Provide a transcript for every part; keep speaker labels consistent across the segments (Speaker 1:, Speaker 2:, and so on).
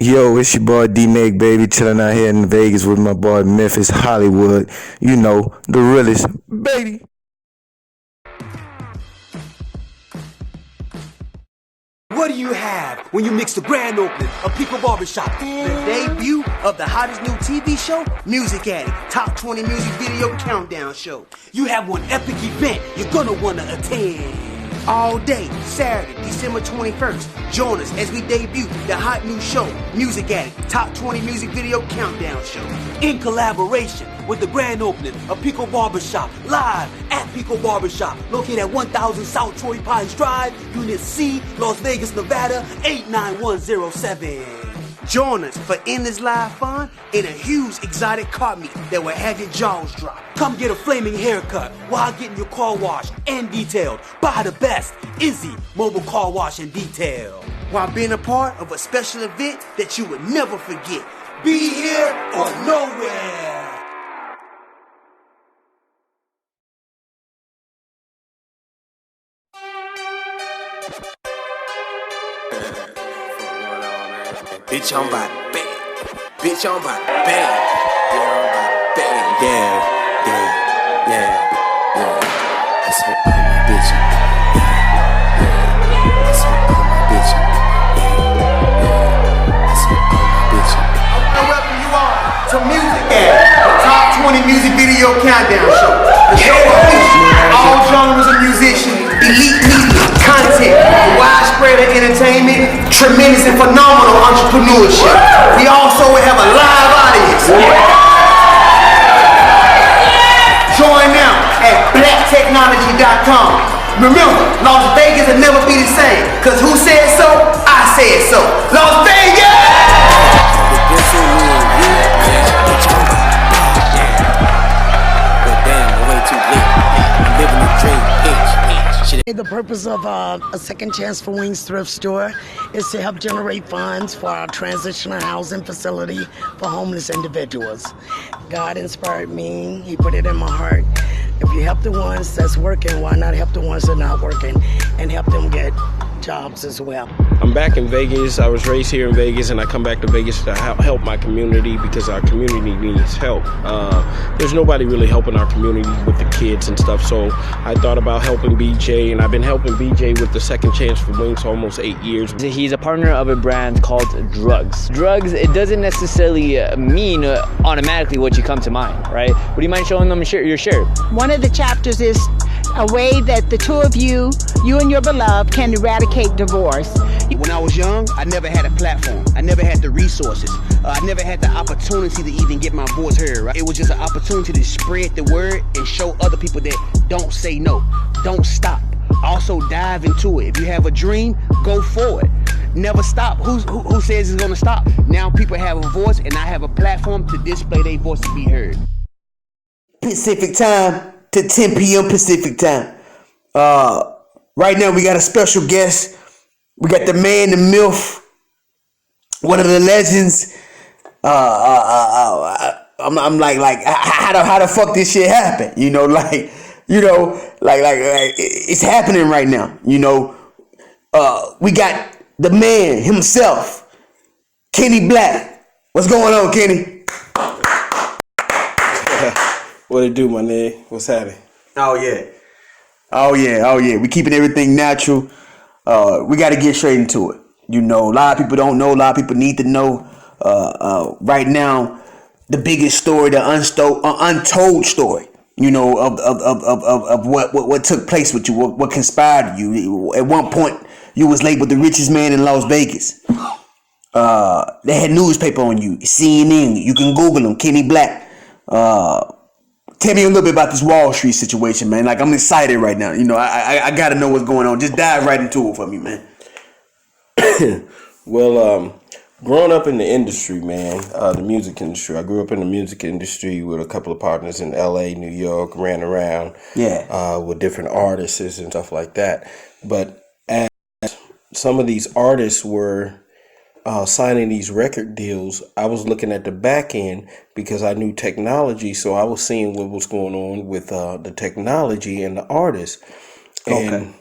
Speaker 1: Yo, it's your boy D-Make, baby, chilling out here in Vegas with my boy Memphis, Hollywood. You know, the realest, baby.
Speaker 2: What do you have when you mix the grand opening of Pico Barbershop, the debut of the hottest new TV show, Music Addict, Top 20 Music Video Countdown Show? You have one epic event you're gonna wanna attend. All day, Saturday, December 21st. Join us as we debut the hot new show, Music Addict, Top 20 Music Video Countdown Show. In collaboration with the grand opening of Pico Barbershop, live at Pico Barbershop, located at 1000 South Torrey Pines Drive, Unit C, Las Vegas, Nevada, 89107. Join us for endless live fun and a huge exotic car meet that will have your jaws drop. Come get a flaming haircut while getting your car washed and detailed by the best Izzy Mobile Car Wash and Detail, while being a part of a special event that you would never forget. Be here or nowhere.
Speaker 3: Bitch, I'm about bang. Bitch, I'm about bang. Yeah, I'm about bang. Yeah. I spent all my bitch. I spent all my bitch. I spent all my bitch.
Speaker 2: I welcome you all to Music Addict, the Top 20 Music Video Countdown Show. The show features all genres of musicians, elite media, content, a wide spread of entertainment, tremendous and phenomenal entrepreneurship. We also have a live audience. Join now at blacktechnology.com. Remember, Las Vegas will never be the same, cause who said so? I said so. Las Vegas!
Speaker 4: The purpose of a Second Chance for Wings thrift store is to help generate funds for our transitional housing facility for homeless individuals. God inspired me. He put it in my heart. If you help the ones that's working, why not help the ones that are not working and help them get jobs as well?
Speaker 5: I'm back in Vegas. I was raised here in Vegas, and I come back to Vegas to help my community because our community needs help. There's nobody really helping our community with the kids and stuff, so I thought about helping BJ, and I've been helping BJ with the Second Chance for Wings for almost 8 years.
Speaker 6: He's a partner of a brand called Drugs. Drugs, it doesn't necessarily mean automatically what you come to mind, right? Would you mind showing them your shirt?
Speaker 7: One of the chapters is a way that the two of you and your beloved, can eradicate divorce.
Speaker 2: When I was young, I never had a platform. I never had the resources. I never had the opportunity to even get my voice heard. Right? It was just an opportunity to spread the word and show other people that don't say no, don't stop. Also dive into it. If you have a dream, go for it. Never stop. Who says it's gonna stop? Now people have a voice, and I have a platform to display their voice to be heard. Pacific time to 10 p.m. Pacific time. Right now we got a special guest. We got the man, the MILF, one of the legends. I'm like how the fuck this shit happen? It's happening right now. We got the man himself, Kenny Blaque. What's going on, Kenny?
Speaker 5: What it do, my nigga? What's happening?
Speaker 2: Oh yeah. We keeping everything natural. We got to get straight into it. A lot of people don't know. A lot of people need to know. Right now, the biggest story, the untold story. Of what took place with you, what conspired to you. At one point, you was labeled the richest man in Las Vegas. They had newspaper on you, CNN. You can Google them, Kenny Blaque. Tell me a little bit about this Wall Street situation, man. Like, I'm excited right now. I got to know what's going on. Just dive right into it for me, man.
Speaker 5: Well, growing up in the industry, man, the music industry. I grew up in the music industry with a couple of partners in LA, New York, ran around with different artists and stuff like that. But as some of these artists were signing these record deals, I was looking at the back end because I knew technology. So I was seeing what was going on with the technology and the artists. And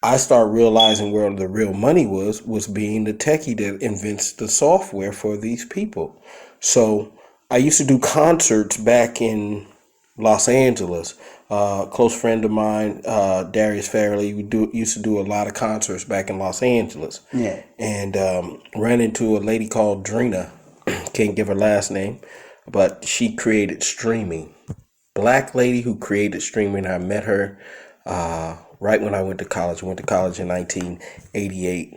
Speaker 5: I started realizing where the real money was being the techie that invents the software for these people. So I used to do concerts back in Los Angeles. Close friend of mine, Darius Farrelly, used to do a lot of concerts back in Los Angeles.
Speaker 2: Yeah.
Speaker 5: And ran into a lady called Drina. Can't give her last name, but she created streaming. Black lady who created streaming. I met her right when I went to college. I went to college in 1988.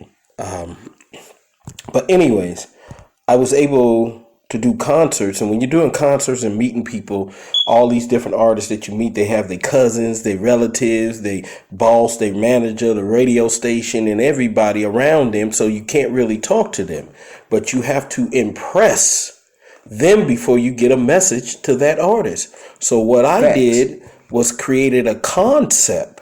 Speaker 5: But anyways, I was able to do concerts. And when you're doing concerts and meeting people, all these different artists that you meet, they have their cousins, their relatives, their boss, their manager, the radio station, and everybody around them. So you can't really talk to them. But you have to impress them before you get a message to that artist. So what I did was created a concept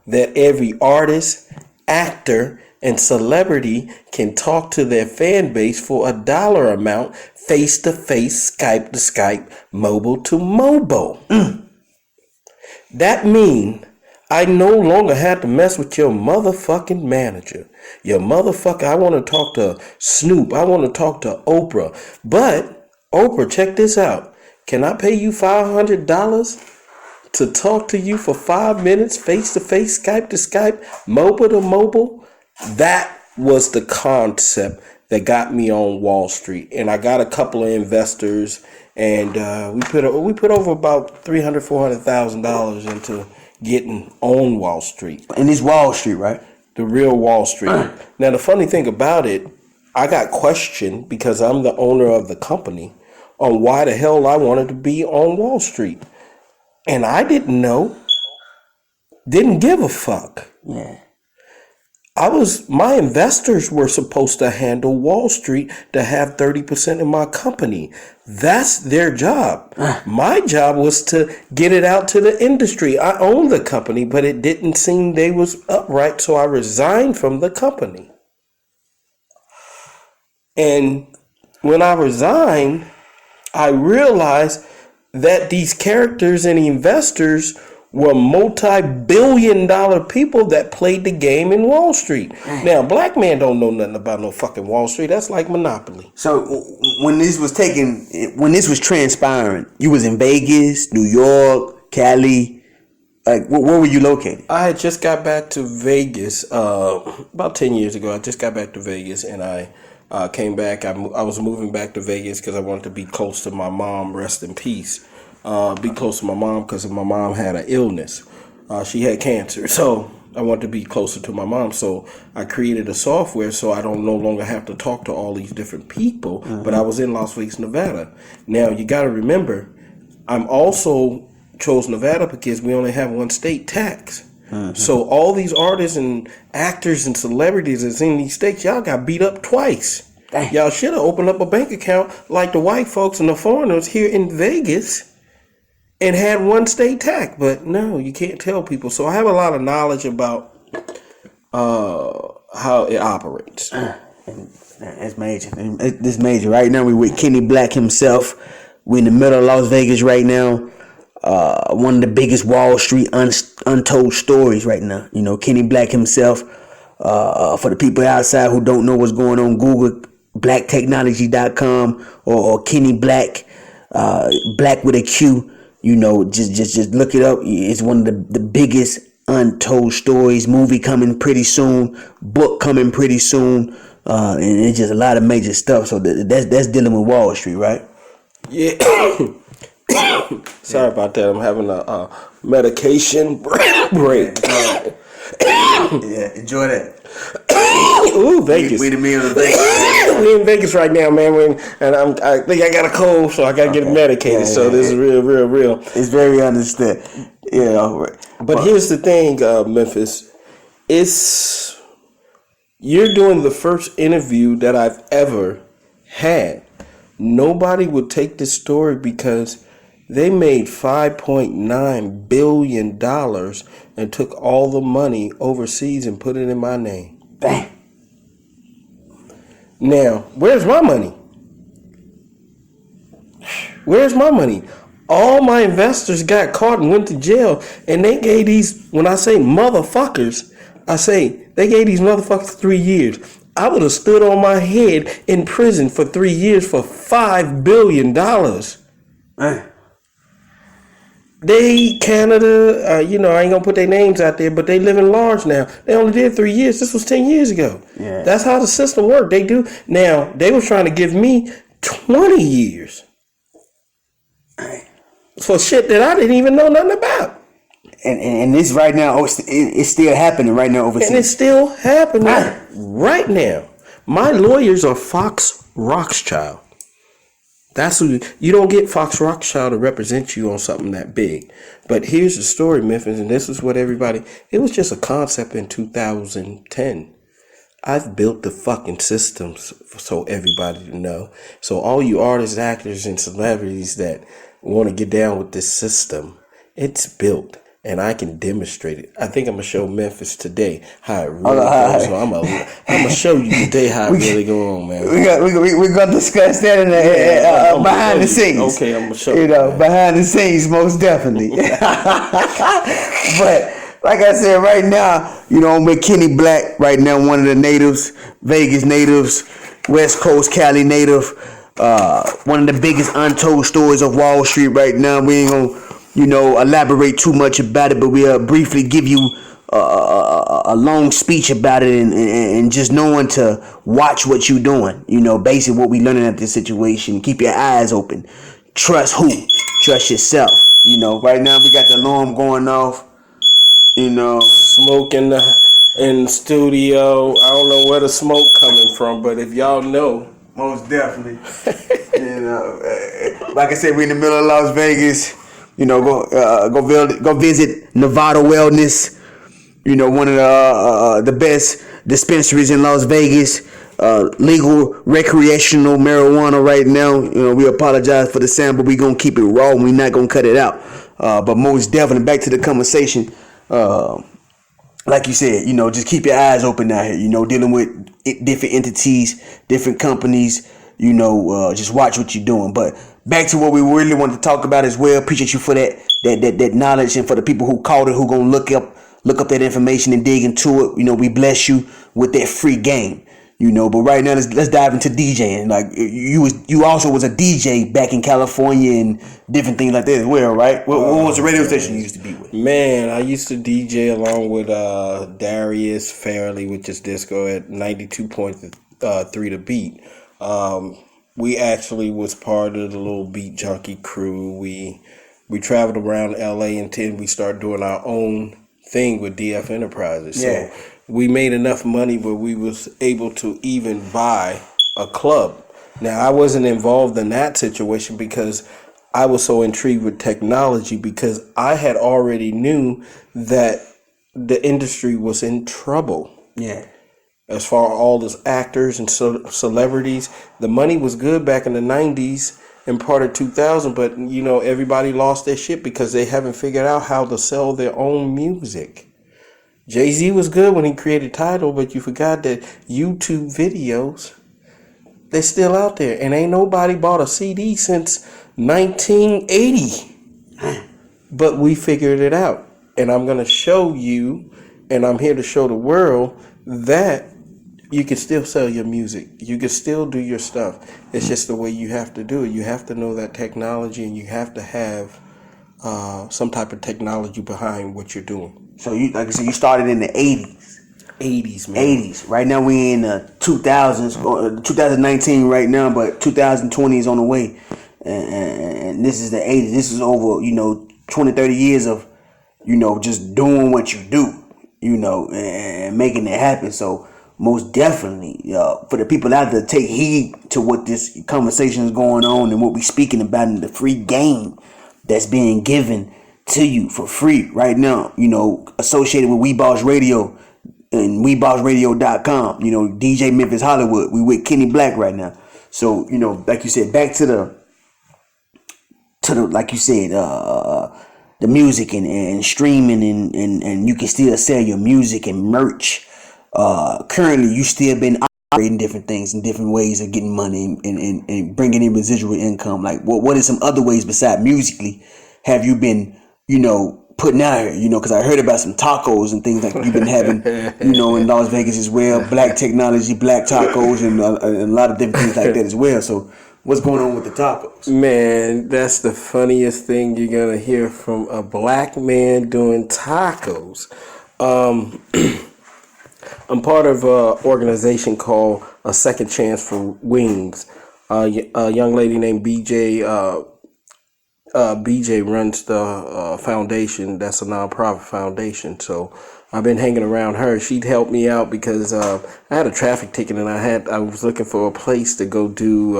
Speaker 5: that every artist, actor, and celebrity can talk to their fan base for $1 amount, face to face, Skype to Skype, mobile to mobile. That means I no longer have to mess with your motherfucking manager. Your motherfucker, I want to talk to Snoop. I want to talk to Oprah. But, Oprah, check this out. Can I pay you $500 to talk to you for 5 minutes, face to face, Skype to Skype, mobile to mobile? That was the concept that got me on Wall Street. And I got a couple of investors, and we put over about $300,000-$400,000 into getting on Wall Street.
Speaker 2: And it's Wall Street, right?
Speaker 5: The real Wall Street. Now, the funny thing about it, I got questioned because I'm the owner of the company on why the hell I wanted to be on Wall Street. And I didn't know. Didn't give a fuck.
Speaker 2: Yeah.
Speaker 5: My investors were supposed to handle Wall Street to have 30% of my company. That's their job. My job was to get it out to the industry. I owned the company, but it didn't seem they was upright, so I resigned from the company. And when I resigned, I realized that these characters and investors were multi-billion-dollar people that played the game in Wall Street. Now, black man don't know nothing about no fucking Wall Street. That's like Monopoly.
Speaker 2: So when this was transpiring, you was in Vegas, New York, Cali. Like, where were you located?
Speaker 5: I had just got back to Vegas about 10 years ago. I just got back to Vegas, and I came back. I was moving back to Vegas because I wanted to be close to my mom, rest in peace. Be close to my mom because my mom had an illness. She had cancer. So I wanted to be closer to my mom. So I created a software so I don't no longer have to talk to all these different people. But I was in Las Vegas, Nevada. Now, you got to remember, I'm also chose Nevada because we only have one state tax. So all these artists and actors and celebrities that's in these states, y'all got beat up twice. Y'all should have opened up a bank account like the white folks and the foreigners here in Vegas and had one state tax. But no, you can't tell people. So I have a lot of knowledge about how it operates.
Speaker 2: That's major. This major. Right now we with Kenny Blaque himself. We're in the middle of Las Vegas right now. One of the biggest Wall Street untold stories right now. You know, Kenny Blaque himself. For the people outside who don't know what's going on, Google blacktechnology.com or Kenny Blaque, Black with a Q. You know, just look it up. It's one of the biggest untold stories. Movie coming pretty soon. Book coming pretty soon. And it's just a lot of major stuff. So that's dealing with Wall Street, right?
Speaker 5: Yeah. Sorry about that. I'm having a medication break.
Speaker 2: Yeah, enjoy that.
Speaker 5: Ooh, Vegas.
Speaker 2: We in the middle of Vegas.
Speaker 5: We in Vegas right now, man. I think I got a cold, so I got to get medicated. So this is real.
Speaker 2: It's very understood. Yeah.
Speaker 5: But here's the thing, Memphis. You're doing the first interview that I've ever had. Nobody would take this story because they made $5.9 billion and took all the money overseas and put it in my name.
Speaker 2: Bang.
Speaker 5: Now, where's my money? Where's my money? All my investors got caught and went to jail, and they gave these, when I say motherfuckers, I say, they gave these motherfuckers 3 years. I would have stood on my head in prison for 3 years for $5 billion. They, Canada, I ain't gonna put their names out there, but they living large now. They only did 3 years. This was 10 years ago. Yeah. That's how the system worked. They do. Now, they were trying to give me 20 years for shit that I didn't even know nothing about.
Speaker 2: And this right now, it's still happening right now overseas.
Speaker 5: And it's still happening right now. My lawyers are Fox Rothschild. That's who you don't get Fox Rothschild to represent you on something that big. But here's the story, Memphis, and this is what it was just a concept in 2010. I've built the fucking systems so everybody to know. So all you artists, actors, and celebrities that want to get down with this system, it's built. And I can demonstrate it. I think I'm gonna show Memphis today how it really goes. So I'm gonna show you today how it really go on, man.
Speaker 2: We're gonna discuss that in the behind the scenes.
Speaker 5: Okay, I'm gonna show you.
Speaker 2: Behind the scenes, most definitely. But like I said, right now, I'm with Kenny Blaque. Right now, one of the natives, Vegas natives, West Coast Cali native. One of the biggest untold stories of Wall Street right now. We ain't gonna elaborate too much about it, but we'll briefly give you a long speech about it and just knowing to watch what you're doing. Basically what we learning at this situation. Keep your eyes open. Trust who? Trust yourself. Right now we got the alarm going off.
Speaker 5: Smoke in the studio. I don't know where the smoke coming from, but if y'all know,
Speaker 2: most definitely. Like I said, we're in the middle of Las Vegas. Go visit Nevada Wellness. One of the best dispensaries in Las Vegas. Legal recreational marijuana right now. We apologize for the sound, but we're gonna keep it raw. We're not gonna cut it out. But most definitely, back to the conversation. Like you said, just keep your eyes open out here. Dealing with different entities, different companies. Just watch what you're doing. But back to what we really want to talk about as well. Appreciate you for that knowledge, and for the people who called it, who gonna look up that information and dig into it. We bless you with that free game. But right now let's dive into DJing. Like you also was a DJ back in California and different things like that as well, right? What was the radio station you used to be with?
Speaker 5: Man, I used to DJ along with Darius Fairley, which is disco at 92.3 The Beat. We actually was part of the little Beat Junkie crew. We traveled around LA, and then we started doing our own thing with DF Enterprises.
Speaker 2: Yeah.
Speaker 5: So we made enough money where we was able to even buy a club. Now, I wasn't involved in that situation because I was so intrigued with technology, because I had already knew that the industry was in trouble.
Speaker 2: Yeah.
Speaker 5: As far as all those actors and celebrities, the money was good back in the 90s and part of 2000, but everybody lost their shit because they haven't figured out how to sell their own music. Jay-Z was good when he created Tidal, but you forgot that YouTube videos, they're still out there, and ain't nobody bought a CD since 1980. But we figured it out, and I'm going to show you, and I'm here to show the world that you can still sell your music. You can still do your stuff. It's just the way you have to do it. You have to know that technology, and you have to have some type of technology behind what you're doing.
Speaker 2: So you started in the 80s.
Speaker 5: 80s, man.
Speaker 2: 80s. Right now we in the 2000s, 2019 right now, but 2020 is on the way. And this is the 80s. This is over, 20, 30 years of, just doing what you do, and making it happen. So most definitely, for the people out there, take heed to what this conversation is going on and what we're speaking about in the free game that's being given to you for free right now, associated with WeBoss Radio and WeBossRadio.com, DJ Memphis Hollywood. We with Kenny Blaque right now. So, like you said, back to the like you said, the music and streaming and you can still sell your music and merch. Currently, you still been operating different things in different ways of getting money and bringing in residual income. Like, what are some other ways besides musically have you been, putting out here, because I heard about some tacos and things like you've been having, in Las Vegas as well. Black technology, black tacos, and a lot of different things like that as well. So, what's going on with the tacos?
Speaker 5: Man, that's the funniest thing you're gonna hear from a black man doing tacos. I'm part of an organization called A Second Chance for Wings. A young lady named BJ. BJ runs the foundation. That's a nonprofit foundation. So I've been hanging around her. She'd help me out because I had a traffic ticket and I was looking for a place to go do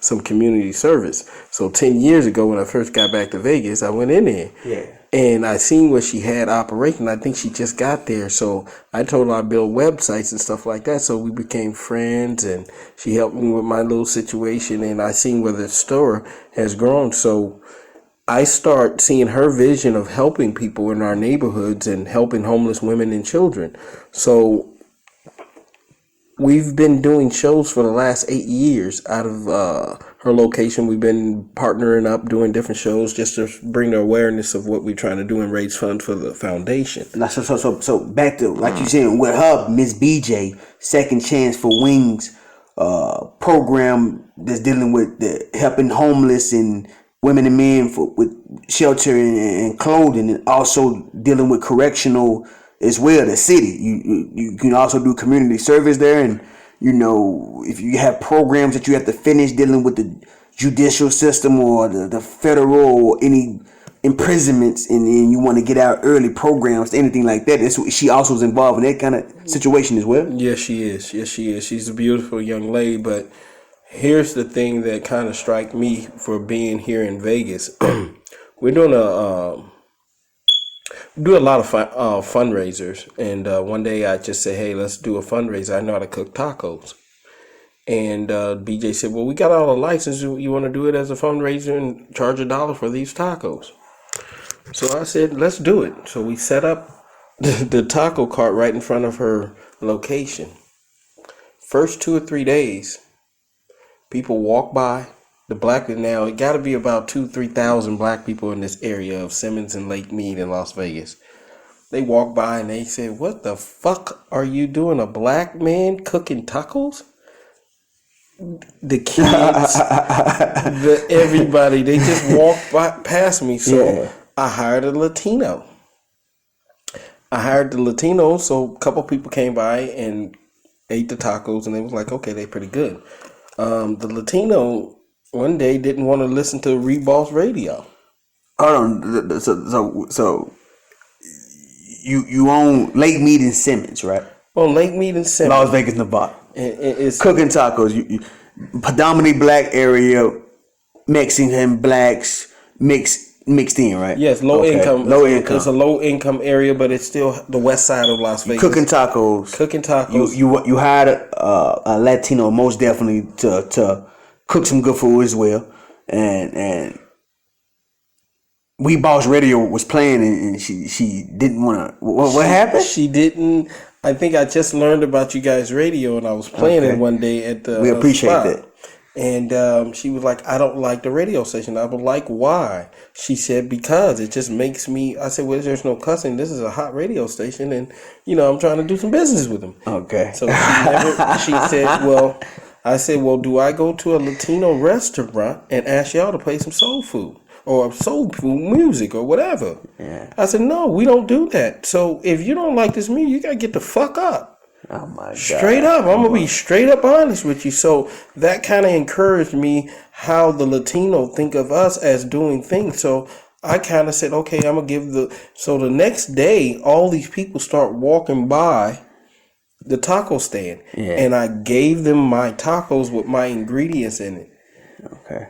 Speaker 5: some community service. So 10 years ago when I first got back to Vegas, I went in there.
Speaker 2: Yeah.
Speaker 5: And I seen what she had operating. I think she just got there. So I told her I build websites and stuff like that. So we became friends and she helped me with my little situation. And I seen where the store has grown. So I start seeing her vision of helping people in our neighborhoods and helping homeless women and children. So we've been doing shows for the last 8 years out of her location. We've been partnering up, doing different shows just to bring the awareness of what we're trying to do and raise funds for the foundation.
Speaker 2: Now, so back to, like you said, with her, Miss BJ, Second Chance for Wings program that's dealing with helping homeless and women and men with shelter and clothing, and also dealing with correctional as well, the city. You can also do community service there, and if you have programs that you have to finish dealing with the judicial system or the federal or any imprisonments, and you want to get out early programs, anything like that. She also is involved in that kind of situation as well.
Speaker 5: Yes, she is. She's a beautiful young lady, but here's the thing that kind of struck me for being here in Vegas. We're doing do a lot of fundraisers, and one day I just said, hey, let's do a fundraiser. I know how to cook tacos. And BJ said, well, we got all the licenses. You want to do it as a fundraiser and charge $1 for these tacos? So I said, let's do it. So we set up the taco cart right in front of her location. First 2 or 3 days, people walk by. The black, now it got to be about 2,000-3,000 black people in this area of Simmons and Lake Mead in Las Vegas. They walk by and they say, what the fuck are you doing? A black man cooking tacos? The kids, everybody, they just walked past me. So I hired a Latino. So a couple people came by and ate the tacos, and they was like, okay, they pretty good. The Latino one day didn't want to listen to Reboss radio.
Speaker 2: Hold on. So you own Lake Mead and Simmons, right?
Speaker 5: On Lake Mead and Simmons,
Speaker 2: Las Vegas, Nevada.
Speaker 5: It's
Speaker 2: cooking tacos. You predominantly black area, Mexican blacks mixed in, right?
Speaker 5: Yes, low income. It's a low income area, but it's still the west side of Las Vegas.
Speaker 2: Cooking tacos. You hired a Latino most definitely to cook some good food as well, and We Boss Radio was playing, and she didn't want to. What happened?
Speaker 5: She didn't. I think I just learned about you guys' radio, and I was playing it one day at the.
Speaker 2: We appreciate
Speaker 5: spot.
Speaker 2: that.
Speaker 5: And she was like, I don't like the radio station. I was like, why? She said, because it just makes me. I said, well, there's no cussing. This is a hot radio station, and I'm trying to do some business with them.
Speaker 2: Okay.
Speaker 5: So she said, well, I said, well, do I go to a Latino restaurant and ask y'all to play some soul food or soul food music or whatever?
Speaker 2: Yeah.
Speaker 5: I said, no, we don't do that. So if you don't like this music, you gotta get the fuck up.
Speaker 2: Oh my God.
Speaker 5: Straight up. I'm gonna be straight up honest with you. So that kind of encouraged me how the Latino think of us as doing things. So I kind of said, okay, I'm gonna give so the next day, all these people start walking by the taco stand, and I gave them my tacos with my ingredients in it.
Speaker 2: Okay.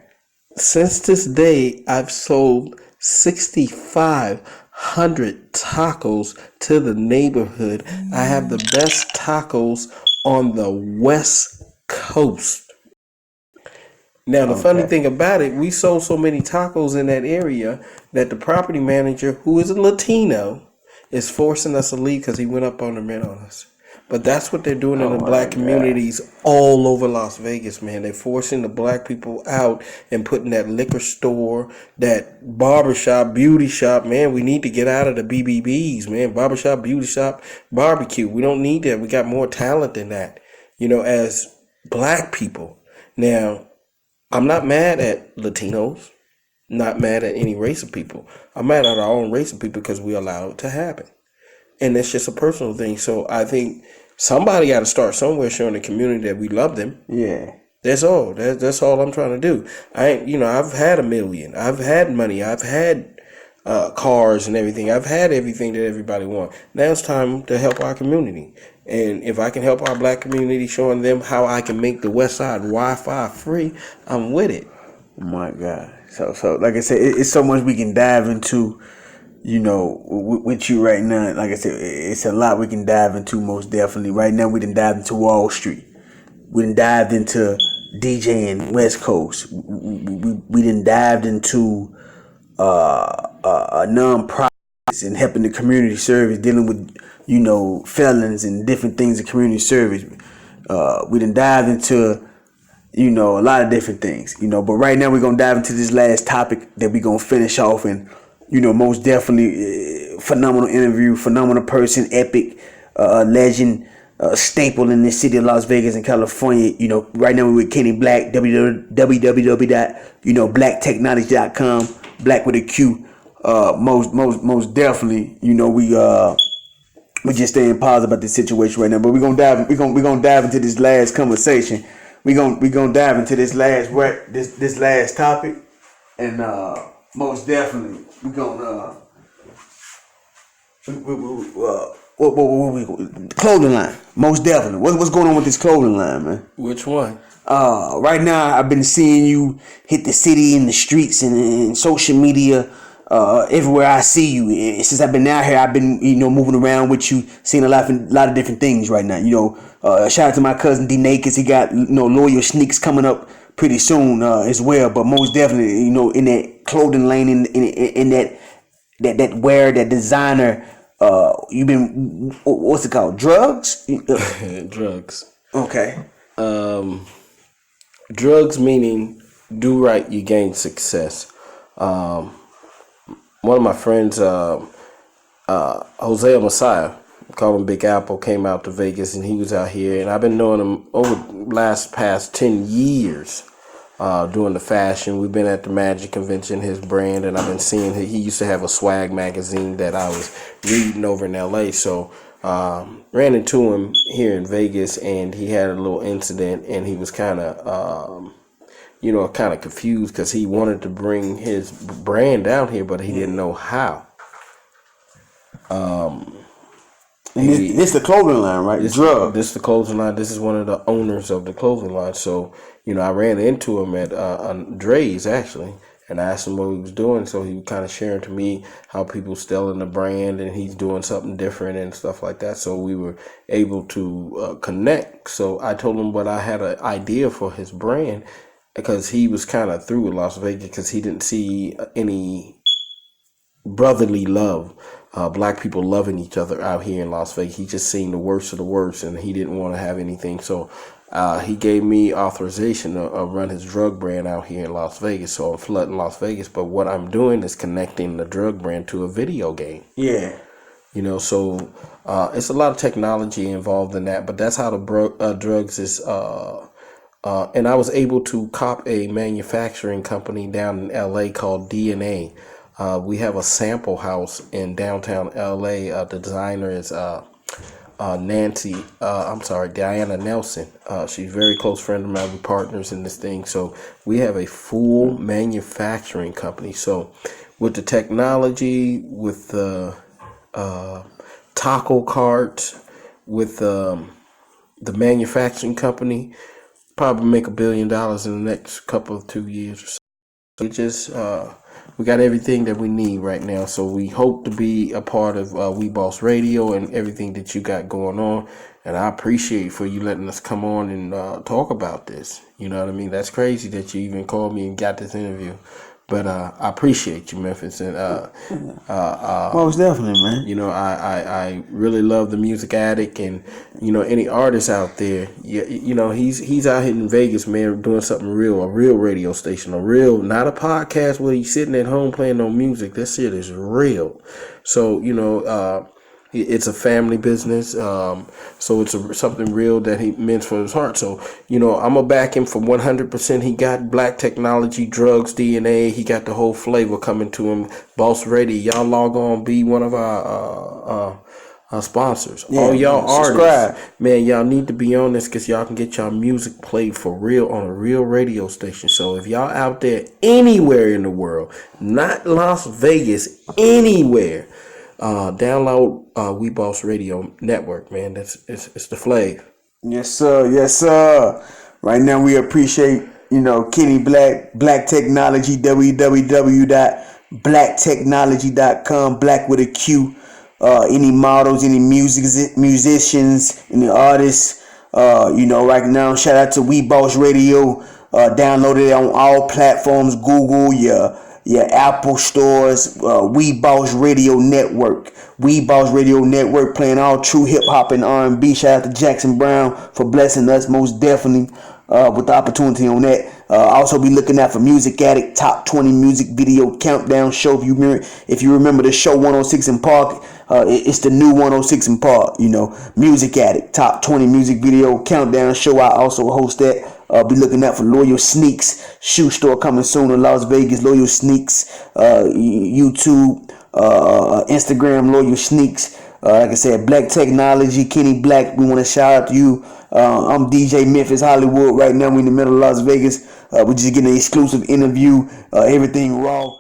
Speaker 5: Since this day, I've sold 6,500 tacos to the neighborhood. I have the best tacos on the West Coast. Now, the funny thing about it, we sold so many tacos in that area that the property manager, who is a Latino, is forcing us to leave because he went up on the rent on us. But that's what they're doing in the black communities all over Las Vegas, man. They're forcing the black people out and putting that liquor store, that barbershop, beauty shop. Man, we need to get out of the BBBs, man. Barbershop, beauty shop, barbecue. We don't need that. We got more talent than that, as black people. Now, I'm not mad at Latinos, not mad at any race of people. I'm mad at our own race of people because we allow it to happen. And it's just a personal thing. So I think somebody got to start somewhere showing the community that we love them.
Speaker 8: Yeah.
Speaker 5: That's all. That's all I'm trying to do. I've had $1 million. I've had money. I've had cars and everything. I've had everything that everybody wants. Now it's time to help our community. And if I can help our black community, showing them how I can make the West Side Wi-Fi free, I'm with it.
Speaker 8: Oh my God. So like I said, it's so much we can dive into. With you right now, like I said, it's a lot we can dive into, most definitely. Right now, we done dived into Wall Street. We done dived into DJing West Coast. We done dived into non-profits and helping the community service, dealing with, felons and different things in community service. We done dived into, a lot of different things, But right now, we're going to dive into this last topic that we're going to finish off and most definitely phenomenal interview, phenomenal person, epic, legend, staple in the city of Las Vegas and California. Right now we're with Kenny Blaque, www.blacktechnology.com, Black with a Q. Most definitely, we just staying positive about this situation right now. But we're gonna dive into this last conversation. We're gonna dive into this last topic, and most definitely we're gonna clothing line. Most definitely. What's going on with this clothing line, man?
Speaker 5: Which one?
Speaker 8: Right now I've been seeing you hit the city in the streets and social media. Everywhere I see you, since I've been out here, I've been moving around with you, seeing a lot of different things right now. Shout out to my cousin D Naked. He got loyal sneaks coming up pretty soon as well. But most definitely, in that clothing lane, in that wear, that designer, you've been, what's it called? Drugs?
Speaker 5: Drugs.
Speaker 8: Okay.
Speaker 5: Drugs meaning do right, you gain success. One of my friends, Hosea Messiah, called him Big Apple, came out to Vegas and he was out here, and I've been knowing him over the past 10 years. Doing the fashion. We've been at the Magic Convention, his brand, and I've been seeing he used to have a swag magazine that I was reading over in LA. So ran into him here in Vegas, and he had a little incident, and he was kind of confused because he wanted to bring his brand down here, but he didn't know how.
Speaker 8: This the clothing line, right?
Speaker 5: This is the clothing line. This is one of the owners of the clothing line. So, I ran into him at Dre's, actually, and I asked him what he was doing. So he was kind of sharing to me how people still in the brand and he's doing something different and stuff like that. So we were able to connect. So I told him what I had an idea for his brand, because he was kind of through with Las Vegas because he didn't see any brotherly love. Black people loving each other out here in Las Vegas. He just seen the worst of the worst, and he didn't want to have anything. So he gave me authorization to run his drug brand out here in Las Vegas. So I'm flooding Las Vegas. But what I'm doing is connecting the drug brand to a video game.
Speaker 8: Yeah.
Speaker 5: So it's a lot of technology involved in that. But that's how the drugs is. And I was able to cop a manufacturing company down in LA called DNA. We have a sample house in downtown LA. The designer is Diana Nelson. She's a very close friend of mine. We're partners in this thing. So we have a full manufacturing company. So with the technology, with the taco carts, with the manufacturing company, probably make $1 billion in the next 2 years or so. So we got everything that we need right now. So we hope to be a part of We Boss Radio and everything that you got going on. And I appreciate for you letting us come on and talk about this. You know what I mean? That's crazy that you even called me and got this interview. But I appreciate you, Memphis, and
Speaker 8: most definitely, man.
Speaker 5: You know, I really love the Music Addict, and you know, any artists out there. You know, he's out here in Vegas, man, doing something real, a real radio station, not a podcast where he's sitting at home playing no music. That shit is real. So you know, it's a family business. So it's something real that he meant for his heart. So, you know, I'm going to back him for 100%. He got black technology, drugs, DNA. He got the whole flavor coming to him. Boss Radio, y'all log on, be one of our sponsors. Yeah, all y'all artists, man, y'all need to be on this because y'all can get y'all music played for real on a real radio station. So if y'all out there anywhere in the world, not Las Vegas, anywhere, download We Boss Radio Network, man. It's the flav.
Speaker 8: Yes, sir. Yes, sir. Right now, we appreciate, you know, Kenny Blaque, Black Technology, www.blacktechnology.com, Black with a Q. Any models, any musicians, any artists, you know, right now, shout out to We Boss Radio. Download it on all platforms, Google, your Apple stores, We Boss Radio Network. We Boss Radio Network, playing all true hip hop and R&B. Shout out to Jackson Brown for blessing us most definitely with the opportunity on that. Also be looking out for Music Addict Top 20 Music Video Countdown Show. If you remember the show 106 in Park, it's the new 106 in Park. You know, Music Addict Top 20 Music Video Countdown Show. I also host that. Be looking out for Loyal Sneaks shoe store coming soon in Las Vegas. Loyal Sneaks, YouTube, Instagram, Loyal Sneaks. Like I said, Black Technology, Kenny Blaque. We want to shout out to you. I'm DJ Memphis Hollywood. Right now, we're in the middle of Las Vegas. We're just getting an exclusive interview. Everything raw.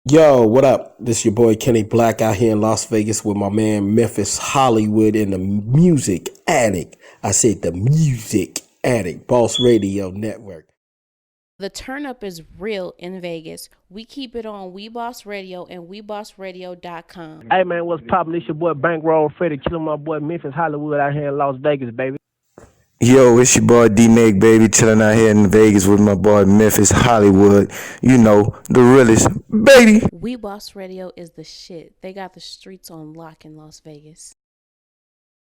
Speaker 5: Yo, what up? This is your boy Kenny Blaque out here in Las Vegas with my man Memphis Hollywood and the Music Addict. I said the Music Addict, Boss Radio Network.
Speaker 9: The turn up is real in Vegas. We keep it on We Boss Radio and WeBossRadio.com.
Speaker 10: Hey man, what's poppin'? This your boy Bankroll Freddie, killing my boy Memphis Hollywood out here in Las Vegas, baby.
Speaker 1: Yo, it's your boy D-Meg, baby, chilling out here in Vegas with my boy Memphis Hollywood. You know, the realest, baby.
Speaker 9: We Boss Radio is the shit. They got the streets on lock in Las Vegas.